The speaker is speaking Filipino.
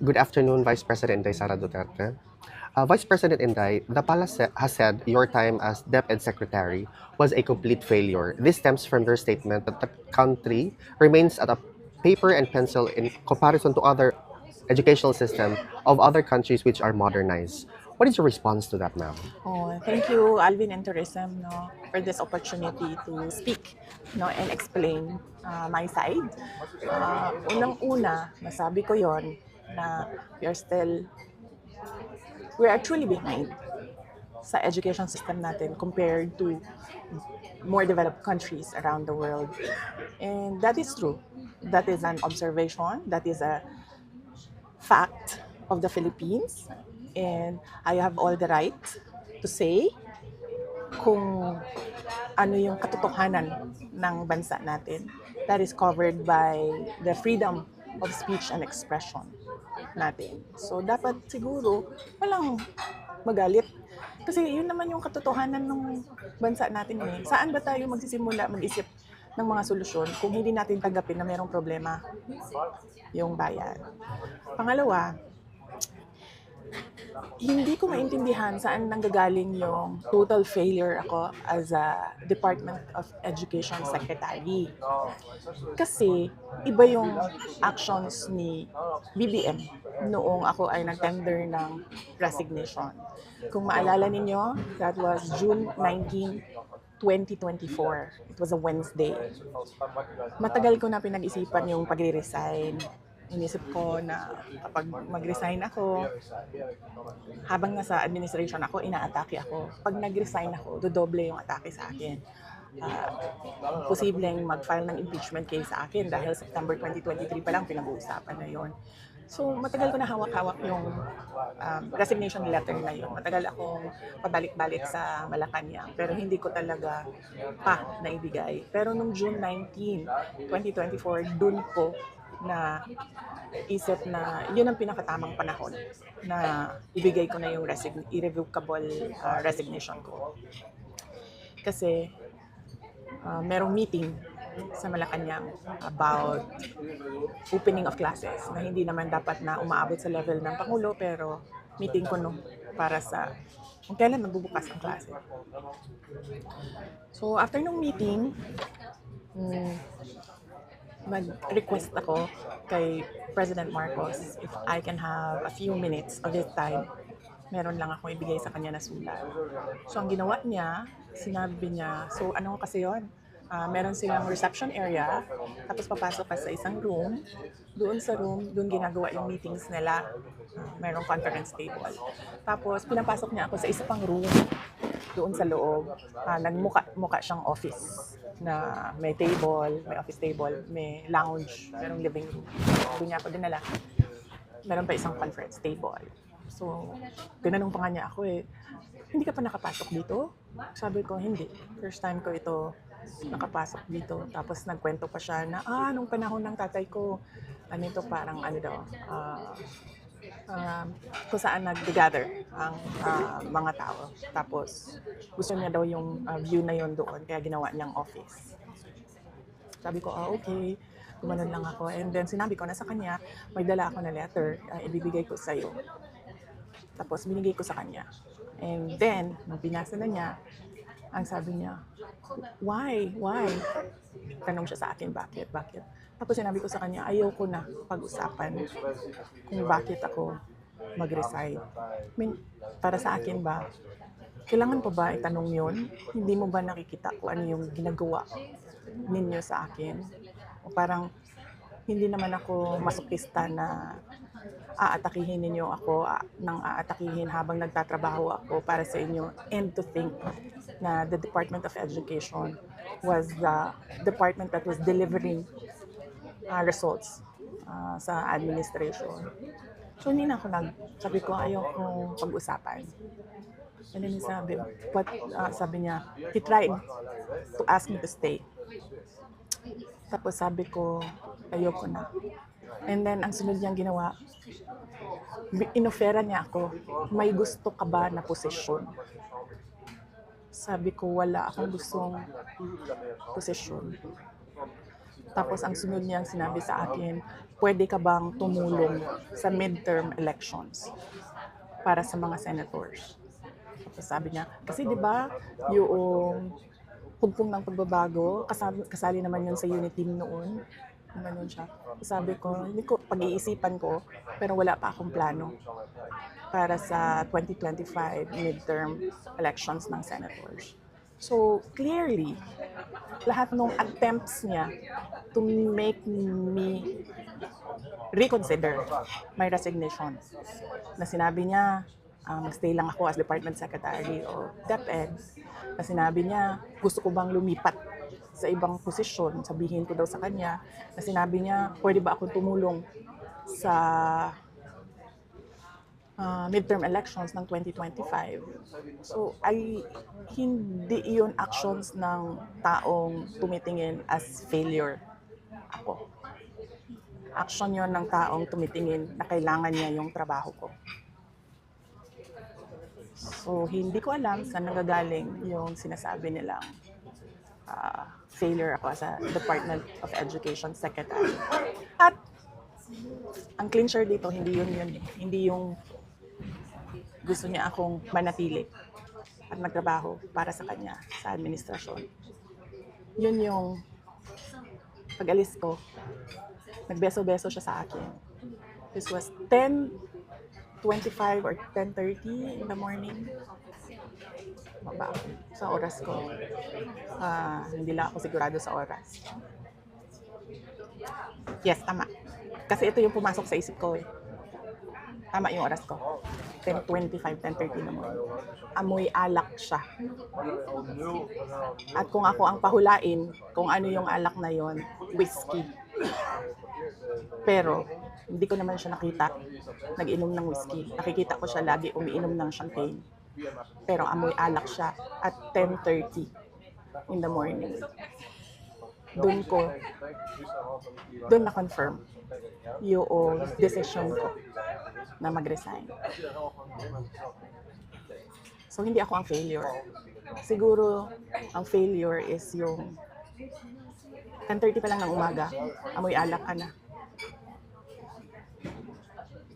Good afternoon, Vice President Inday Sara Duterte. Vice President Inday, the palace has said your time as DepEd Secretary was a complete failure. This stems from your statement that the country remains at a paper and pencil in comparison to other educational system of other countries which are modernized. What is your response to that, ma'am? Oh, thank you, Alvin and Tourism, for this opportunity to speak, and explain my side. Unang-una, masabi ko yon na we are still, we are actually behind sa education system natin compared to more developed countries around the world. And that is true. That is an observation. That is a fact of the Philippines. And I have all the right to say kung ano yung katotohanan ng bansa natin. That is covered by the freedom of speech and expression natin. So, dapat siguro walang magalit. Kasi yun naman yung katotohanan ng bansa natin eh. Saan ba tayo magsisimula mag-isip ng mga solusyon kung hindi natin tanggapin na mayroong problema yung bayan? Pangalawa, hindi ko maintindihan saan nanggagaling yung total failure ako as a Department of Education Secretary. Kasi iba yung actions ni BBM noong ako ay nag-tender ng resignation. Kung maalala ninyo, that was June 19, 2024. It was a Wednesday. Matagal ko na pinag-isipan yung pag-resign. Inisip ko na kapag mag-resign ako, habang nasa administration ako, inaatake ako. Pag nag-resign ako, dodoble yung atake sa akin. Posibleng mag-file ng impeachment case sa akin dahil September 2023 pa lang pinag-uusapan na yon. So, matagal ko na hawak-hawak yung resignation letter na yun. Matagal akong pabalik-balik sa Malacanang, pero hindi ko talaga pa naibigay. Pero nung June 19, 2024, dun ko na isip na yun ang pinakatamang panahon na ibigay ko na yung irrevocable resignation ko. Kasi merong meeting sa Malacanang about opening of classes na hindi naman dapat na umaabot sa level ng Pangulo, pero meeting ko para sa kung kailan magbubukas ang klase. So after nung meeting, mag-request ako kay President Marcos if I can have a few minutes of his time. Meron lang ako ibigay sa kanya na sulat. So ang ginawa niya, sinabi niya, so ano kasi yon? Meron silang reception area, tapos papasok ka sa isang room. Doon sa room, doon ginagawa yung meetings nila. Merong conference table. Tapos pinapasok niya ako sa isa pang room doon sa loob. Nagmukha siyang office na may table, may office table, may lounge, merong living room. Doon niya ako dinala. Meron pa isang conference table. So, tinanong pa nga niya ako hindi ka pa nakapasok dito? Sabi ko, hindi. First time ko ito nakapasok dito. Tapos nagkwento pa siya na, nung panahon ng tatay ko, parang kung saan nag-gather ang mga tao. Tapos gusto niya daw yung view na yon doon, kaya ginawa niyang office. Sabi ko, okay. Gumanon lang ako. And then sinabi ko na sa kanya, may dala ako na letter, ibibigay ko sa'yo. Tapos binigay ko sa kanya. And then, nung binasa na niya, ang sabi niya, why? Tanong siya sa akin, bakit? Tapos sinabi ko sa kanya, ayoko na pag-usapan kung bakit ako mag-resign. Para sa akin ba, kailangan pa ba itanong yun? Hindi mo ba nakikita kung ano yung ginagawa ninyo sa akin? O parang, hindi naman ako masokista na aatakihin ninyo ako nang aatakihin habang nagtatrabaho ako para sa inyo, and to think na the Department of Education was the department that was delivering results sa administration. So hindi na ako sabi ko ayokong pag-usapan. And then sabi niya, he tried to ask me to stay. Tapos sabi ko, ayoko na. And then, ang sunod niyang ginawa, inofera niya ako, may gusto ka ba na posisyon? Sabi ko, wala akong gustong posisyon. Tapos ang sunod niyang sinabi sa akin, pwede ka bang tumulong sa midterm elections para sa mga senators? Tapos sabi niya, kasi di ba yung hugpong ng pagbabago, kasali naman yun sa unit team noon. Ganun siya. Sabi ko, hindi ko, pag-iisipan ko, pero wala pa akong plano para sa 2025 midterm elections ng senators. So, clearly, lahat ng attempts niya to make me reconsider my resignation. Na sinabi niya, stay lang ako as Department Secretary o DepEd. Na sinabi niya, gusto ko bang lumipat sa ibang posisyon, sabihin ko daw sa kanya. Na sinabi niya, pwede ba akong tumulong sa midterm elections ng 2025. So, hindi yun actions ng taong tumitingin as failure ako. Action yon ng taong tumitingin na kailangan niya yung trabaho ko. So, hindi ko alam saan nanggagaling yung sinasabi nilang failure ako as a Department of Education Secretary. At ang clincher dito, hindi yun. Hindi yung gusto niya akong manatili at magtrabaho para sa kanya sa administrasyon. Yun yung pag-alis ko, nagbeso-beso siya sa akin. This was 10:25 or 10:30 in the morning. Baba ako sa oras ko. Hindi lang ako sigurado sa oras. Yes, tama. Kasi ito yung pumasok sa isip ko eh. Tama yung oras ko. 10:25, 10:30 na morning. Amoy alak siya. At kung ako ang pahulain, kung ano yung alak na yon, whiskey. Pero, hindi ko naman siya nakita nag-inom ng whiskey. Nakikita ko siya lagi umiinom ng champagne. Pero amoy alak siya at 10:30 in the morning. Doon na-confirm yung decision ko na mag-resign. So, hindi ako ang failure. Siguro, ang failure is yung 10:30 pa lang ng umaga, amoy alak ka na.